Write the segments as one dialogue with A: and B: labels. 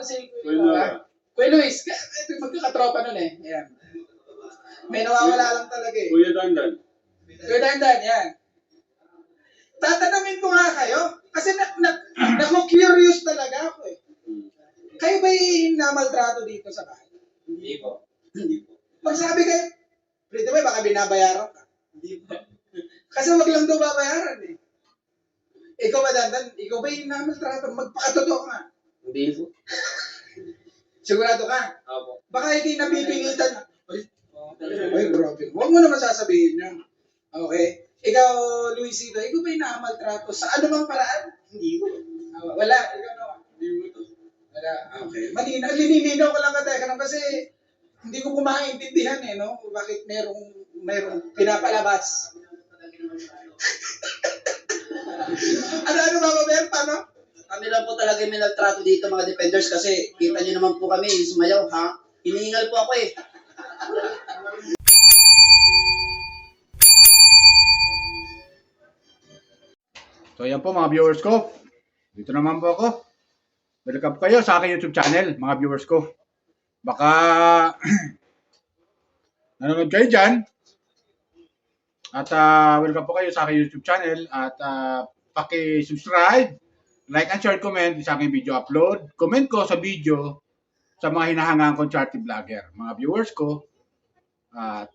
A: Si Kuya Luis, ito yung magkakatropa nun eh. Ayan. May nawawala lang talaga eh.
B: Kuya Dandan.
A: Kuya Dandan, yan. Tatanungin ko nga kayo. Kasi naku-curious talaga ako eh. Kayo ba yung namaltrato dito sa bahay?
C: Hindi po.
A: Pag sabi kayo, Prito ba, baka binabayaran ka?
C: Hindi po.
A: Kasi wag lang daw babayaran eh. Ikaw ba, Dandan? Ikaw ba yung namaltrato? Magpakatotoo ka.
C: Hindi po.
A: Sigurado ka?
C: Opo.
A: Baka hindi napipilitan. Ay, grabe. Huwag mo naman sasabihin yun. Okay? Ikaw, Luisito, ikaw ba yung nakamaltrato sa anumang paraan?
C: Hindi po.
A: Wala. Ikaw naman.
C: Hindi po.
A: Wala. Okay. Malinaw. Linilinaw ko lang ka kasi hindi ko kumaintindihan eh, no? Bakit merong pinapalabas. ano ba, Robert? Paano?
C: Kami lang po talaga may nagtrato dito mga defenders kasi kita nyo naman po kami, sumayaw ha. Hinihingal po ako eh.
B: So yan po mga viewers ko. Dito naman po ako. Welcome kayo sa aking YouTube channel, mga viewers ko. Baka nanonood kayo dyan. At welcome po kayo sa aking YouTube channel. At paki-subscribe, like and share, comment sa aking video upload. Comment ko sa video sa mga hinahangaan kong charity vlogger, mga viewers ko. At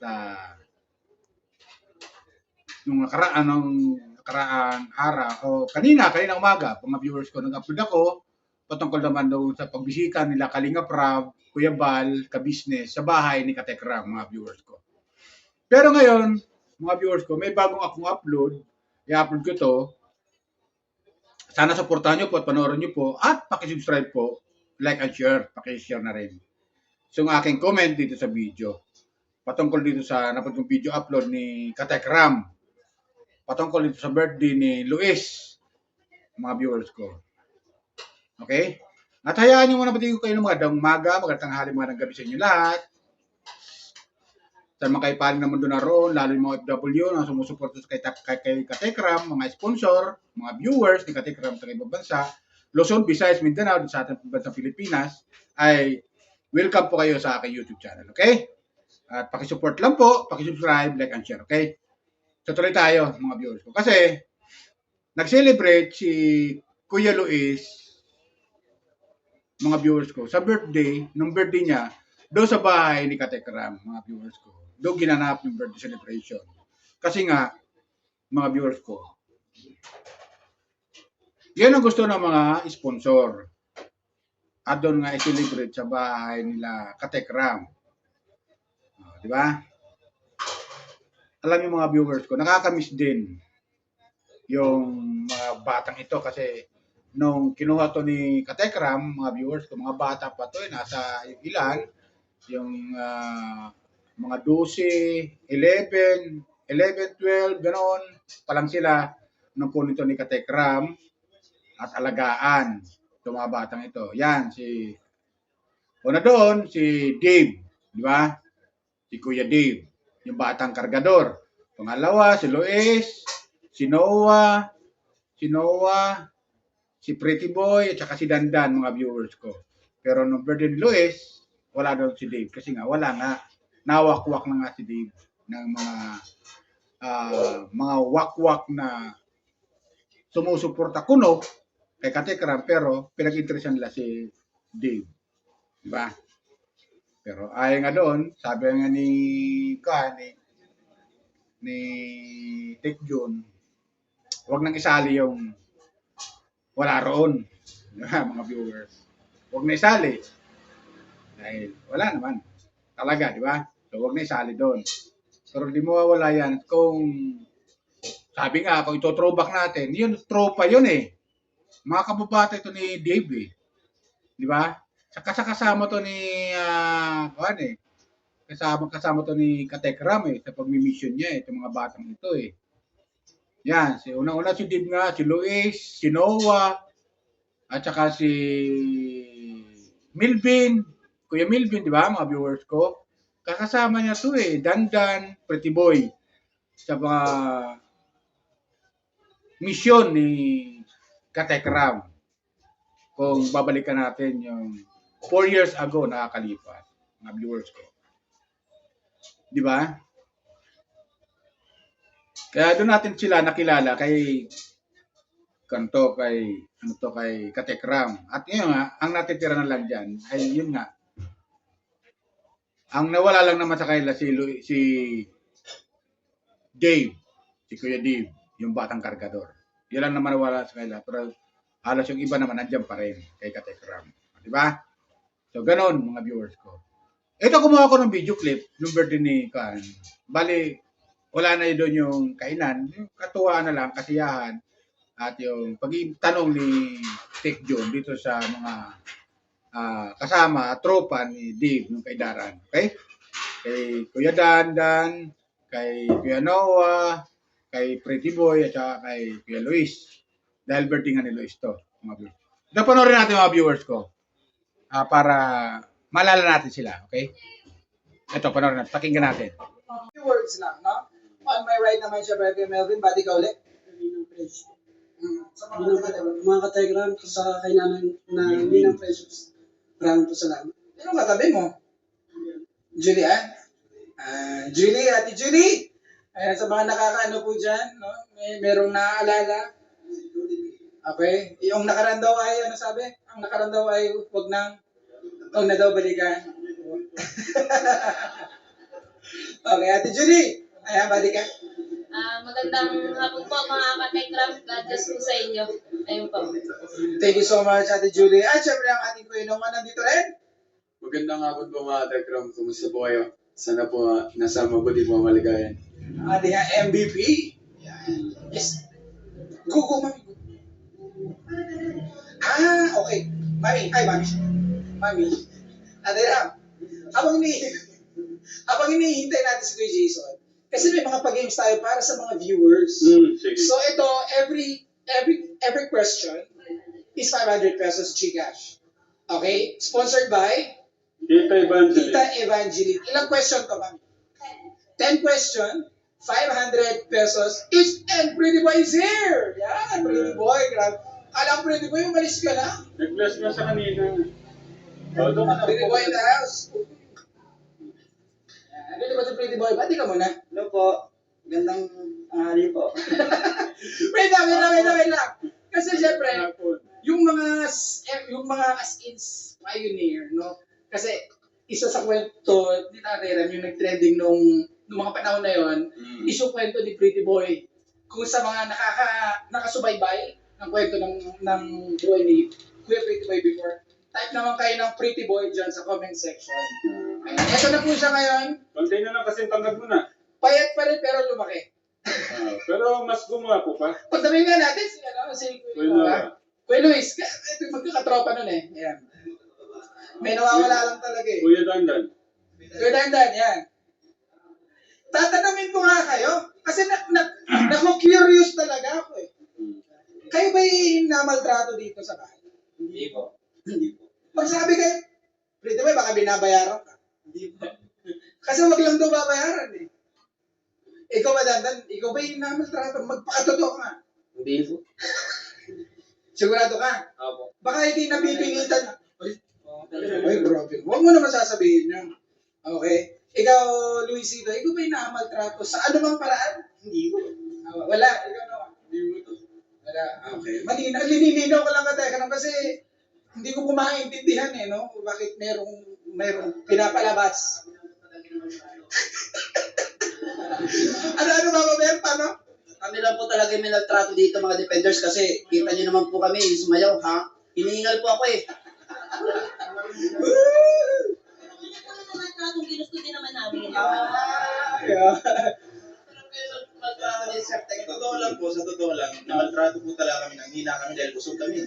B: nung nakaraan araw o kanina umaga, mga viewers ko, nag-upload ako patungkol naman doon sa pagbisita nila Kalinga Prab, Kuya Bal, ka-business sa bahay ni Katekram, mga viewers ko. Pero ngayon, mga viewers ko, may bagong akong upload. I-upload ko to. Sana supportahan nyo po at panoorin nyo po at pakisubscribe po, like and share, pakishare na rin. So, ang aking comment dito sa video, patungkol dito sa napod kong video upload ni Katekram, patungkol dito sa birthday ni Luis, mga viewers ko. Okay? At hayaan nyo muna batiin ko kayo ng magandang umaga, magandang tanghali, magandang gabi sa inyo lahat. Sa mga kaipaling na mundo na roon, lalo yung mga FW na sumusuporta kay Katekram, mga sponsor, mga viewers ni Katekram sa ibang bansa, Luzon, Visayas, Mindanao, sa ating bansang Pilipinas, ay welcome po kayo sa aking YouTube channel. Okay? At pakisupport lang po, pakisubscribe, like and share. Okay? So tuloy tayo mga viewers ko. Kasi nag-celebrate si Kuya Luis, mga viewers ko, sa birthday, nung birthday niya, doon sa bahay ni Katekram, mga viewers ko. Doon ginanap yung birthday celebration. Kasi nga, mga viewers ko, yan ang gusto ng mga sponsor. At doon nga i-celebrate sa bahay nila Katekram. Di ba? Alam yung mga viewers ko, nakakamiss din yung mga batang ito kasi nung kinuha to ni Katekram, mga viewers ko, mga bata pa to, nasa ilan, yung mga 12, 11, 12, ganoon, pa lang sila nung kunin to ni Katekram at alagaan itong mga batang ito. Yan, una doon, si Dave, di ba? Si Kuya Dave, yung batang kargador. Pangalawa, si Luis, si Noah, si Pretty Boy, at saka si Dandan, mga viewers ko. Pero nung birthday ni Luis, wala daw si Dave. Kasi nga, wala nga. Nawakwak na nga si Dave ng mga wakwak na sumusuporta kuno kay Katekram, pero pinag-interesan nila si Dave. Diba? Pero ayon nga doon, sabi nga ni Tek Jun, wag nang isali yung wala roon. Mga viewers. Huwag na isali. Dahil wala naman. Talaga, di ba? So, huwag na isali doon. Pero di mawawala yan. Kung, sabi nga, kung ito throwback natin, yun, tropa yun eh. Mga kababata ito ni Dave eh. Di ba? Saka kasama to ni, kasama to ni Katekram eh, sa pagmi-mission niya eh, itong mga batang ito eh. Yan, unang-una si Dave nga, si Luis, si Noah, at saka si Milvin, Kuya Milvin, di ba, mga viewers ko? Kakasama niya to eh, Dandan, Pretty Boy, sa mga mission ni Katekram. Kung babalikan natin yung 4 years ago nakakalipas, mga viewers ko. Di ba? Kaya doon natin sila nakilala kay kay Katekram. At ngayon nga, ang natitira na lang dyan ay yun nga. Ang nawala lang naman sa kanila si Dave, si Kuya Dave, yung batang kargador. Yan lang naman nawala sa kanila. Pero halos yung iba naman nandiyan pa rin kay Katekram. Di ba? So, ganon mga viewers ko. Ito, kumuha ko ng video clip ng birthday ni Kaan. Bali, wala na doon yung kainan. Yung katuwaan na lang, kasiyahan. At yung pag-tanong ni Tech John dito sa mga kasama, tropa ni Dave, yung kay Daran. Okay? Kay Kuya Dan, kay Kuya Noah, kay Pretty Boy, at saka kay Kuya Luis. Dahil birthday nga ni Luis to. Mga viewers. Ito, panoorin natin mga viewers ko. Para malala natin sila. Okay? Ito, panoorin natin. Pakinggan natin.
A: Few words lang, no? On my right naman siya, Brother Melvin. Bati ka ulit. Sa
D: Mga ka-Telegram, sa kailangan na hindi ng precious. Maraming po salamat.
A: Sino katabi mo? Julian? Julie, Ate Julie! Ayan, sa mga nakakaano po dyan, no? Merong naaalala. Okay? Yung nakaraan daw ay, ano sabi? Ang nakaraan daw ay huwag na daw balikan. Okay, Ate Julie! Ayan, balik ka.
E: Magandang hapon po mga ka-Tekram. God bless po sa inyo. Ayun po.
A: Thank you so much, Ate Julie. At syempre ang ating Kuya Nongan nandito rin.
F: Magandang hapon po mga Tekram. Kumusta po kayo? Sana po nasa mabuti po maligayan.
A: Ang ating MVP. Yan. Yes. Go, Mami. Okay. Mami. Hi, Mami. Mami. Ate Ram. Habang hinihintay natin si Kuya Jason, kasi may mga pag-games tayo para sa mga viewers.
F: Sige.
A: So ito, every question is 500 pesos Gcash. Okay? Sponsored by
F: Tita Evangeline.
A: Tita Evangeline. Ilang question to, ma'am? 10 question, 500 pesos each, and Pretty Boy is here! Yan, Pretty Boy. Grabe. Alam, Pretty Boy, umalis ka na.
F: Nag-bless na sa kanina. O, doon ka na.
A: Pretty Boy in the house. Yan, ano ba si Pretty Boy? Bati ka muna.
C: Hello po. Gandang tanghali po.
A: Wait lang. Kasi syempre, yung mga as in pioneer, no? Kasi isa sa kwento ni Tatay Ram, yung nag-trending nung mga panahon na yon, is yung kwento ni Pretty Boy. Kung sa mga nakasubaybay ng kwento ng buhay ni Kuya Pretty Boy before, type naman kayo ng Pretty Boy dyan sa comment section. Ayan. Ito na po siya ngayon.
F: Konti na lang kasi tanggap mo na.
A: Payat pa rin pero lumaki.
F: Pero mas gumawa po pa.
A: Pagsabihin nga natin si Kuya Noah. Kuya Luis, ito yung magkakatropa nun eh. Ayan. May nawawala lang talaga eh.
F: Kuya Dandan.
A: Kuya Dandan, yan. Tatanungin ko nga kayo. Kasi naku-curious talaga ako eh. Kayo ba yung namaltrato dito sa bahay?
C: Hindi po.
A: Magsabi kayo, Pretty Boy, baka binabayaran ka.
C: Hindi po.
A: Kasi wag lang daw babayaran eh. Ikaw ba, Dandan? Ikaw ba yung namaltrato? Magpakatotoo ka nga.
C: Hindi po.
A: Sigurado ka?
C: Opo.
A: Baka hindi napipilitan. Ay, grabe. Huwag mo naman sasabihin yun. Okay? Ikaw, Luisito, ikaw ba yung nakamaltrato sa anumang paraan?
C: Hindi po.
A: Wala. Ikaw naman. Wala. Okay. Linilinaw ko lang kasi hindi ko maintindihan eh, no? Bakit merong pinapalabas. ano ba, Robert? Paano?
C: Kami lang po talaga yung minaltrato dito mga defenders kasi kita nyo naman po kami, sumayaw ha. Hinihingal po ako eh.
E: Kung ginusto din naman namin.
A: Yeah.
G: Sa totoo lang, namaltrato po talaga kami, nanghina kami dahil busog kami.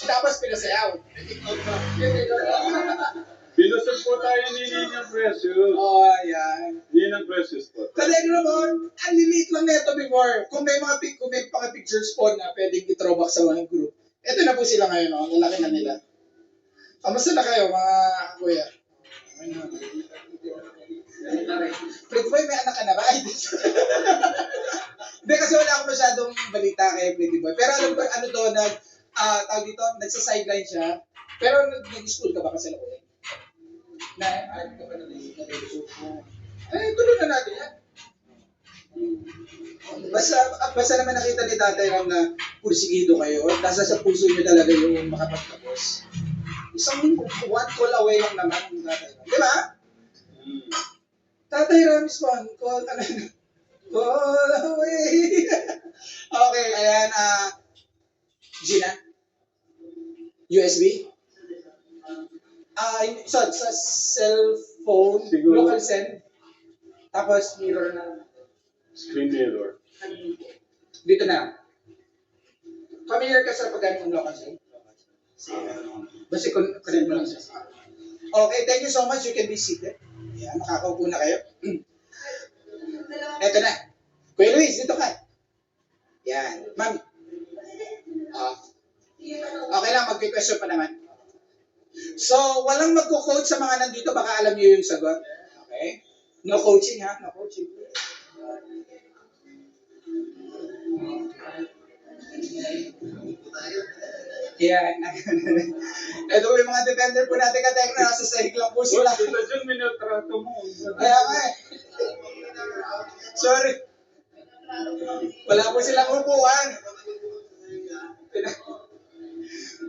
A: Tapos pinasayaw.
F: Binusog po tayo ni Ninang Precious.
A: Yan.
F: Ninang Precious po.
A: Kasi naman, ang liliit lang nito before. Kung may mga pictures po na pwedeng i-throwback sa mga group. Ito na po sila ngayon, no? Lalaki na nila. Kamusta na kayo, mga kuya? Pretty Boy, may anak ka na ba? Hindi, kasi wala akong masyadong balita kay Pretty Boy. Pero alam ko, tawag dito, nagsa-sideline siya. Pero nag-school ka ba kasi ako eh? Alam ka ba na tuloy na natin yan. Basta naman nakita ni Tatay Ram na pursigido kayo. Nasa sa puso niyo talaga yung makapagtapos. Isang one call away lang naman yung Tatay Ram. Di ba? Tatay Ram is one call. Call away. Okay, ayan. Gina? USB? Sa cellphone,
F: Siguro.
A: local send. Tapos mirror na.
F: Screen mirror.
A: Dito na. Familiar ka sa paggamit ng local send? Basta connect mo lang siya. Okay, thank you so much. You can be seated. Yan, makakaupo na kayo. Eto na. Kuya Luis, dito ka. Yan. Ma'am. Okay lang, mag-question pa naman. So, walang magko-coach sa mga nandito, baka alam niyo yung sagot. Okay? No coaching ha? No coaching. Yan. Ito po yung mga defender po natin ka-Tekra, nasa sahig lang po sila.
F: Ito dyan, minaltrato mo.
A: Kaya nga eh. Sorry. Wala po silang upuan.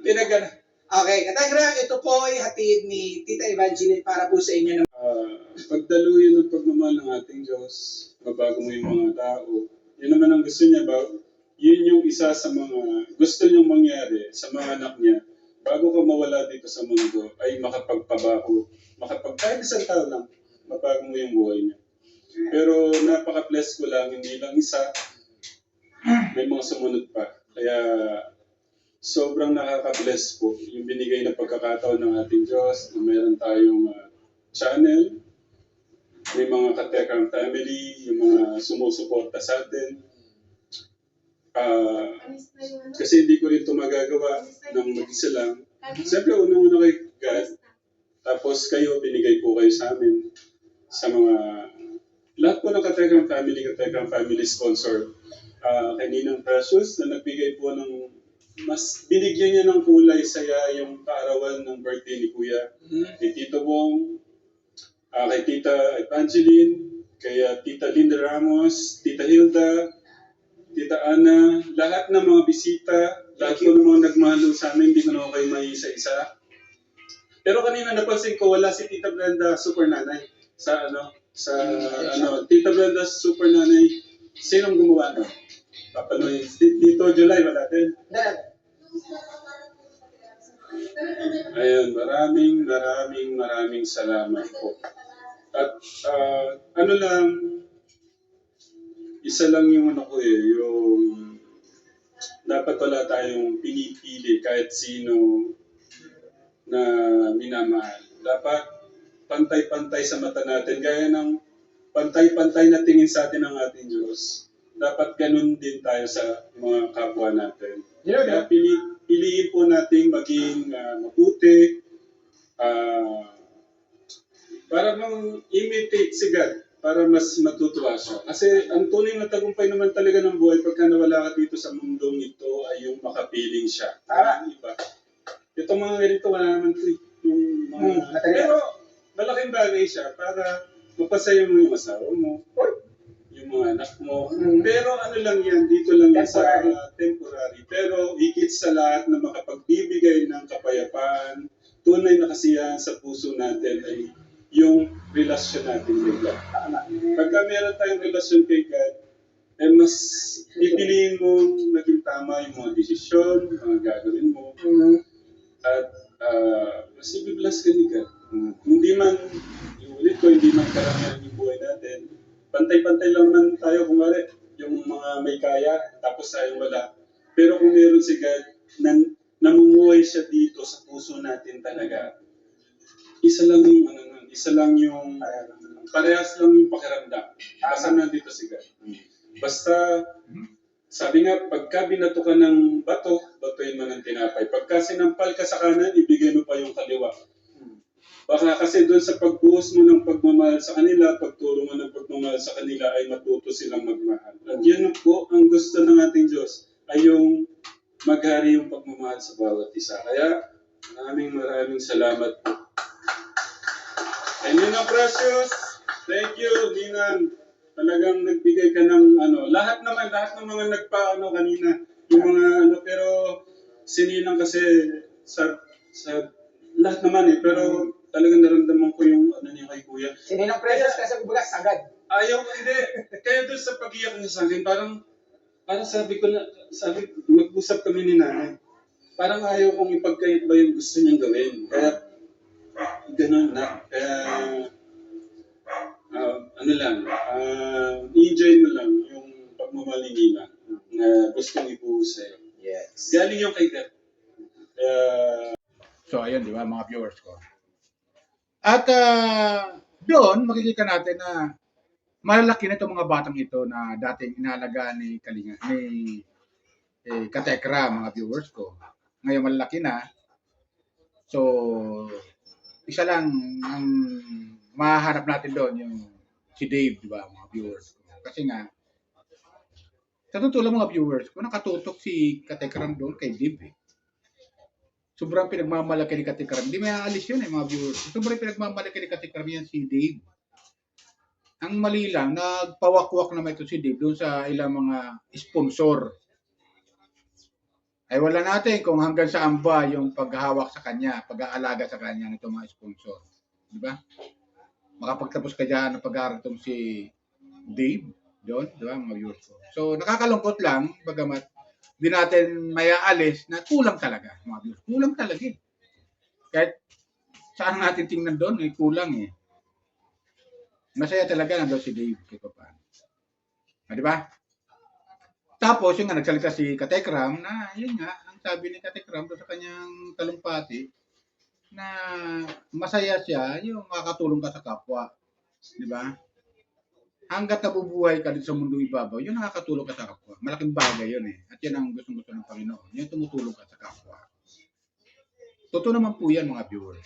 A: Pinagano. Okay, Kategram, ito po ay hatid ni Tita Evangeline para po sa inyo.
F: Pagdaluyan ng pagmamahal ng ating Diyos, mabago mo yung mga tao. Yan naman ang gusto niya ba? Yun yung isa sa mga gusto niyong mangyari sa mga anak niya. Bago ka mawala dito sa mundo, ay makapagpabago. Kahit isang tao lang, mabago mo yung buhay niya. Pero napaka-bless ko lang, hindi lang isa, may mga sumunod pa. Kaya sobrang nakaka-bless po yung binigay na pagkakataon ng ating Diyos na meron tayong channel, may mga Katekram family, yung mga sumusuporta sa atin. Kasi hindi ko rin ito magagawa ng mag-isa lang. Siyempre, unang-una kay God, tapos kayo, binigay po kayo sa amin, sa mga, lahat po ng Katekram family sponsor. Kay Ninang Precious na nagbigay po ng mas binigyan niya ng kulay saya yung kaarawan ng birthday ni Kuya. Kay Tito Bong, kay Tita Evangeline, kay Tita Linda Ramos, Tita Hilda, Tita Ana, lahat ng mga bisita, lahat po ng mga nagmahalo sa amin, hindi ko na kayo may isa-isa. Pero kanina napansin ko, wala si Tita Brenda Super Nanay Tita Brenda Super Nanay, sinong gumawa na? Papanoy, dito July, wala din. Ayun, maraming salamat po. At isa lang yung yung dapat wala tayong pinipili kahit sino na minamahal. Dapat pantay-pantay sa mata natin, gaya ng pantay-pantay na tingin sa atin ng ating Diyos. Dapat ganun din tayo sa mga kapwa natin. Kaya piliin po natin maging mabuti, para mang-imitate si God, para mas matutuwa siya. Kasi ang tunay na tagumpay naman talaga ng buhay pagka nawala ka dito sa mundong ito ay yung makapiling siya. Iba. Itong mga ganito, wala naman ito. Pero malaking bagay siya para mapasaya mo yung asawa mo, yung mga anak mo. Pero ano lang yan, dito lang yan sa temporary. Pero higit sa lahat na makapagbibigay ng kapayapaan, tunay na kasiyahan sa puso natin ay yung relasyon natin kay God. Pagka meron tayong relasyon kay God, mas pipiliin mo naging tama yung mga desisyon, mga gagawin mo. At mas ibibless ka ni God. Hindi man, iulit ko, hindi man karamihan yung buhay natin. Pantay-pantay lang man tayo, kumari, yung mga may kaya, tapos tayo wala. Pero kung meron si God, namumuhay siya dito sa puso natin talaga, isa lang yung parehas lang yung pakiramdam. Basta nandito si God. Basta, sabi nga, pagka binato ka ng bato, batuin mo ng tinapay. Pagka sinampal ka sa kanan, ibigay mo pa yung kaliwa. Baka kasi doon sa pagbuhos mo ng pagmamahal sa kanila, pagturo mo ng pagmamahal sa kanila, ay matuto silang magmahal. At yan po ang gusto ng ating Diyos, ay yung maghari yung pagmamahal sa bawat isa. Kaya maraming salamat po. And Ninang Precious, thank you, Ninang. Talagang nagbigay ka ng lahat ng mga nagpa kanina, yung mga pero si Ninang kasi sa lahat naman pero talagang naramdaman ko yung niya kay Kuya.
A: Sininang Precious kasi kumbaga sagad.
F: Ayaw, hindi. Kaya doon sa pag-iyak niya sa akin, parang sabi, mag-usap kami ni Nanay. Parang ayaw kong ipagkait ba yung gusto niyang gawin. Kaya, ganun na. Kaya, enjoy mo lang yung pagmamahal ni Nina na gustong ibuhos sa'yo.
C: Yes.
F: Galing yung kay God. Kaya,
B: So, ayun, di ba, mga viewers ko. At doon, makikita natin na malalaki na itong mga batang ito na dating inalagaan ni Katekra, mga viewers ko. Ngayon malalaki na. So, isa lang ang mahanap natin doon, yung si Dave, di ba, mga viewers ko. Kasi nga, sa totoo lang mga viewers ko, nakatutok si Katekram doon kay Dave. Sobrang pinagmamalaki ni Katekram. Hindi may aalis yun mga viewers. Sobrang pinagmamalaki ni Katekram yan si Dave. Ang mali lang, nagpawakwak naman ito si Dave doon sa ilang mga sponsor. Ay wala natin kung hanggang saan ba yung paghahawak sa kanya, pag-aalaga sa kanya ng itong mga sponsor. Di ba? Makapagtapos ka dyan ng pag-aaral itong si Dave doon, di ba mga viewers ko. So nakakalungkot lang, bagamat di natin may aalis na kulang talaga mga viewers. Kulang talaga eh. Kahit saan natin tingnan doon, may kulang eh. Masaya talaga nandun si Dave kay Papa. Di ba? Tapos, yung nga, nagsalita si Katekram na, yun nga, ang sabi ni Katekram doon sa kanyang talumpati, na masaya siya, yung makakatulong ka sa kapwa. Di ba? Hanggat nabubuhay ka dito sa mundo ibabaw, yun nakakatulong ka sa kapwa. Malaking bagay yun eh. At yan ang gusto ng Panginoon. Yung tumutulong ka sa kapwa. Totoo naman po yan mga viewers.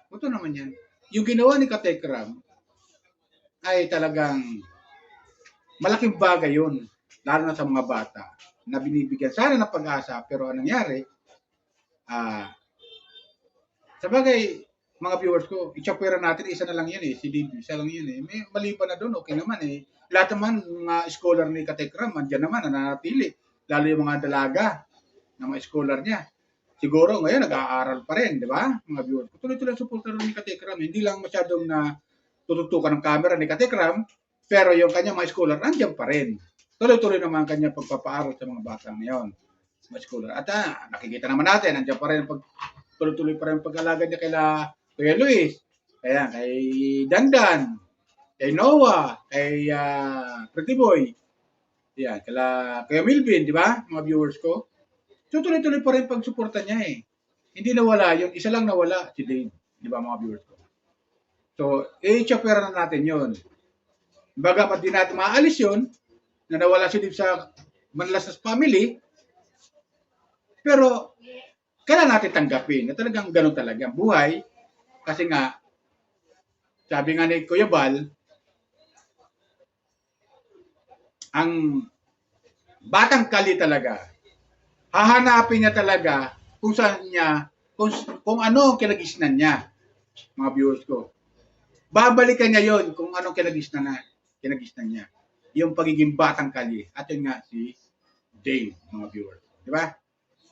B: Totoo naman yan. Yung ginawa ni Katekram, ay talagang malaking bagay yun, lalo na sa mga bata na binibigyan sana ng pag-asa, pero anong nangyari, sa bagay, mga viewers ko, i-chopera natin, isa na lang yan eh, si Dave, isa lang yan eh. May maliban na doon, okay naman eh. Lahat naman, mga scholar ni Katekram, andyan naman, nananatili. Lalo yung mga dalaga na mga scholar niya. Siguro ngayon, nag-aaral pa rin, di ba? Mga viewers ko, tuloy-tuloy supporter ni Katekram. Hindi lang masyadong na tututukan ng camera ni Katekram, pero yung kanya mga scholar, andyan pa rin. Tuloy-tuloy naman kanya pagpapaaral sa mga bata ngayon, mga scholar. At nakikita naman natin, andyan pa rin, tuloy-tuloy pa rin pag-alaga niya kay Luis, kay Dandan, kay Noah, kay Pretty Boy, yan, kay Milvin, di ba, mga viewers ko? So tuloy-tuloy pa rin pagsuporta niya eh. Hindi nawala yun, isa lang nawala, si Dave, di ba mga viewers ko? So, i-chopera na natin yun. Bagamat di natin maalis yun, na nawala si Dave sa Manlasas family, pero kailangan natin tanggapin na talagang ganun talaga ang buhay. Kasi nga, sabi nga ni Kuya Bal, ang batang Kali talaga, hahanapin niya talaga kung saan niya, kung ano ang kinagisnan niya, mga viewers ko. Babalikan niya yon kung anong kinagisnan niya. Yung pagiging batang Kali. At yun nga si Dave, mga viewers. Di ba?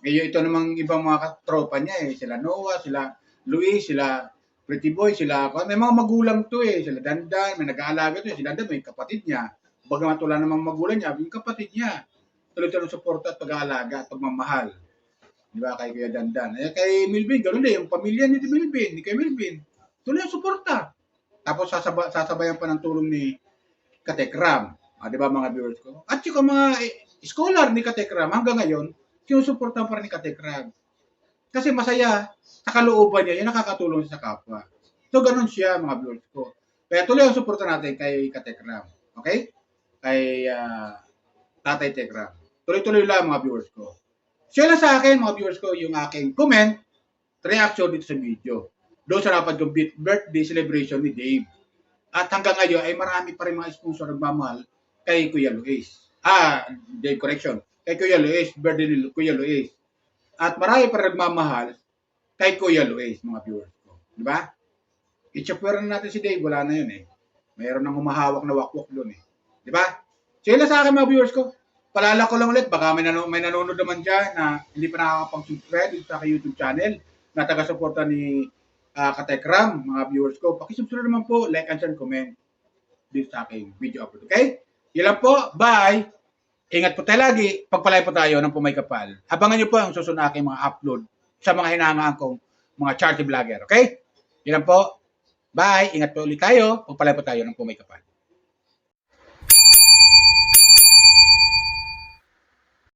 B: Ngayon ito namang ibang mga tropa niya eh. Sila Noah, sila Luis, sila Pretty Boy, sila may mga magulang to eh. Sila Dandan, may nag-aalaga to eh. Si Dandan may kapatid niya. Bagamat wala namang magulang niya, yung kapatid niya. Tuloy-tuloy suporta at pag-aalaga at pagmamahal. Di ba? Kay Kuya Dandan. Eh, kay Milvin, ganoon din. Yung pamilya ni Milvin, kay Milvin. Tuloy ang suporta. Tapos sasabayan pa ng tulong ni Katekram. Di ba mga viewers ko? At yung mga scholar ni Katekram hanggang ngayon, sinusuportahan pa rin ni Katekram. Kasi masaya sa kalooban niya, yung nakakatulong sa kapwa. So, ganun siya mga viewers ko. Kaya tuloy ang suporta natin kay Katekram. Okay? Kay Tatay Tekram. Tuloy-tuloy lang mga viewers ko. Share lang sa akin mga viewers ko yung aking comment, reaction dito sa video. Doon sa dapat yung birthday celebration ni Dave. At hanggang ngayon ay marami pa rin mga sponsor nagmamahal kay Kuya Luis. Dave, correction. Kay Kuya Luis, birthday ni Kuya Luis. At marami pa nagmamahal kay Kuya Luis, mga viewers ko. Di ba? I-chopper na natin si Dave, wala na yun eh. Mayroon nang humahawak na wakwak doon eh. Di ba? So yun lang sa akin mga viewers ko. Palala ko lang ulit, baka may nanonood naman dyan na hindi pa nakakapag-subscribe dito sa aking YouTube channel na taga-suporta ni Katekram, mga viewers ko. Pakisubscribe naman po, like and share, comment dito sa aking video upload. Okay? Yun lang po. Bye! Ingat po tayo lagi. Pagpalay po tayo ng Pumay Kapal. Abangan nyo po ang susunod na aking mga upload sa mga hinahangaan kong mga charity vlogger. Okay? Yun lang po. Bye! Ingat po ulit tayo. Pagpalay po tayo ng Pumay Kapal.